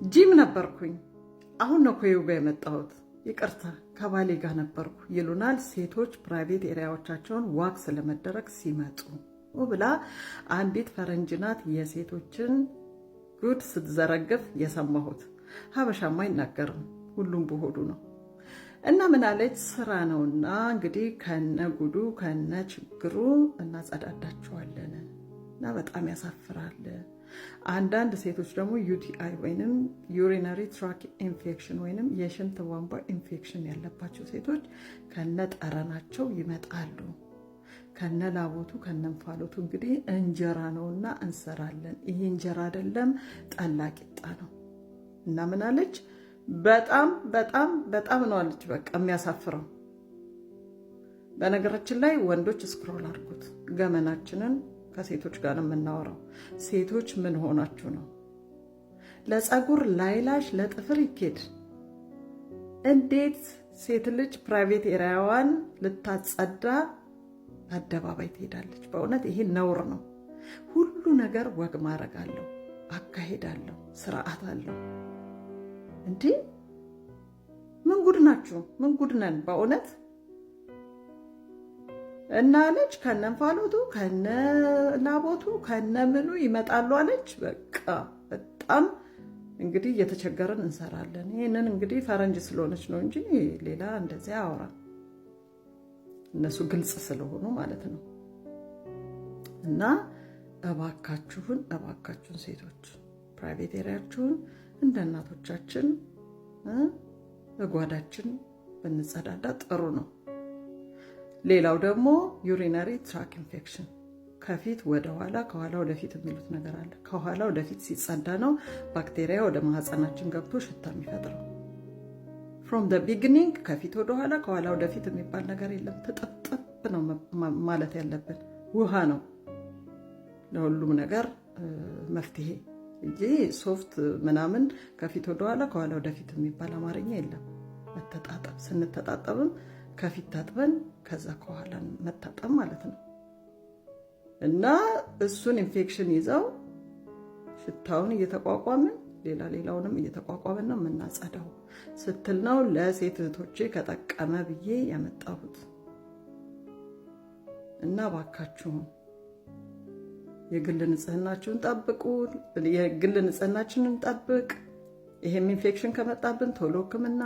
ጂም ነበርኩኝ። አሁን ነው ከዩ ጋር የመጣሁት። ይቅርታ ከባሌ ጋር ነበርኩ ይሉናል ሴቶች ፕራይቬት ኤሪያዎቻቸውን ዋክስ ለመደረግ ሲመጡ ብላ አንዲት ፈረንጅ ናት የሴቶችን ጉድ ስትዘረግፍ የሰማሁት። ሀበሻማ አይናገርም፣ ሁሉም በሆዱ ነው። እና ምን አለች? ስራ ነውና እንግዲህ ከነ ጉዱ ከነ ችግሩ እናጸዳዳቸዋለን። እና በጣም ያሳፍራል። አንዳንድ ሴቶች ደግሞ ዩቲአይ ወይንም ዩሪነሪ ትራክ ኢንፌክሽን ወይንም የሽንት ቧንቧ ኢንፌክሽን ያለባቸው ሴቶች ከነ ጠረናቸው ይመጣሉ። ከነ ላቦቱ ከነ እንፋሎቱ እንግዲህ እንጀራ ነውና እንሰራለን። ይሄ እንጀራ አይደለም ጠላ ቂጣ ነው። እና ምን አለች? በጣም በጣም በጣም ነው አለች። በቃ የሚያሳፍረው። በነገራችን ላይ ወንዶች ስክሮል አድርጉት። ገመናችንን ከሴቶች ጋር ነው የምናወራው። ሴቶች ምን ሆናችሁ ነው? ለፀጉር ላይላሽ ለጥፍር ይኬድ። እንዴት ሴት ልጅ ፕራይቬት ኤሪያዋን ልታጸዳ አደባባይ ትሄዳለች? በእውነት ይሄ ነውር ነው። ሁሉ ነገር ወግ ማድረግ አለው፣ አካሄድ አለው፣ ስርዓት አለው። እንዲህ ምን ጉድ ናችሁ? ምን ጉድ ነን በእውነት። እና አለች ከነ እንፋሎቱ ከነ ላቦቱ ከነ ምኑ ይመጣሉ አለች። በቃ በጣም እንግዲህ እየተቸገረን እንሰራለን። ይህንን እንግዲህ ፈረንጅ ስለሆነች ነው እንጂ ሌላ እንደዚያ አያወራም። እነሱ ግልጽ ስለሆኑ ማለት ነው። እና እባካችሁን ሴቶች ፕራይቬት ኤሪያችሁን እንደ እናቶቻችን በጓዳችን ብንጸዳዳ ጥሩ ነው። ሌላው ደግሞ ዩሪነሪ ትራክ ኢንፌክሽን፣ ከፊት ወደ ኋላ ከኋላ ወደፊት የሚሉት ነገር አለ። ከኋላ ወደፊት ሲጸዳ ነው ባክቴሪያ ወደ ማህፀናችን ገብቶ ሽታ የሚፈጥረው። ፍሮም ደ ቢግኒንግ ከፊት ወደ ኋላ ከኋላ ወደፊት የሚባል ነገር የለም። ትጥብጥብ ነው ማለት ያለብን። ውሃ ነው ለሁሉም ነገር መፍትሄ እንጂ ሶፍት ምናምን ከፊት ወደ ኋላ ከኋላ ወደፊት የሚባል አማርኛ የለም። መተጣጠብ፣ ስንተጣጠብም ከፊት ታጥበን ከዛ ከኋላ መታጠብ ማለት ነው። እና እሱን ኢንፌክሽን ይዘው ሽታውን እየተቋቋምን ሌላውንም እየተቋቋምን ነው የምናጸዳው ስትል ነው ለሴት እህቶቼ ከጠቀመ ብዬ ያመጣሁት። እና ባካችሁን የግል ንጽህናችሁን ጠብቁ። የግል ንጽህናችንን ጠብቅ። ይሄም ኢንፌክሽን ከመጣብን ቶሎ ሕክምና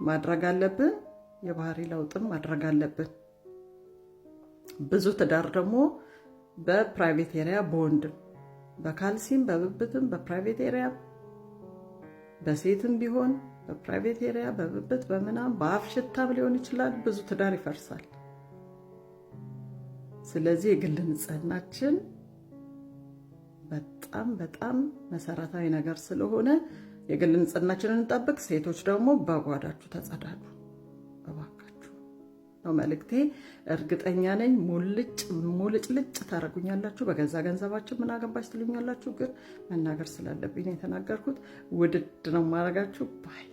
ማድረግ አለብን። የባህሪ ለውጥም ማድረግ አለብን። ብዙ ትዳር ደግሞ በፕራይቬት ኤሪያ በወንድም በካልሲም በብብትም በፕራይቬት ኤሪያ በሴትም ቢሆን በፕራይቬት ኤሪያ በብብት በምናም በአፍ ሽታም ሊሆን ይችላል። ብዙ ትዳር ይፈርሳል። ስለዚህ የግል ንጽህናችን በጣም በጣም መሰረታዊ ነገር ስለሆነ የግል ንጽህናችንን እንጠብቅ። ሴቶች ደግሞ በጓዳችሁ ተጸዳዱ እባካችሁ ነው መልእክቴ። እርግጠኛ ነኝ ሙልጭልጭ ታረጉኛላችሁ። በገዛ ገንዘባችሁ ምን አገባሽ ትሉኛላችሁ። ግን መናገር ስላለብኝ የተናገርኩት ውድድ ነው ማረጋችሁ ባይ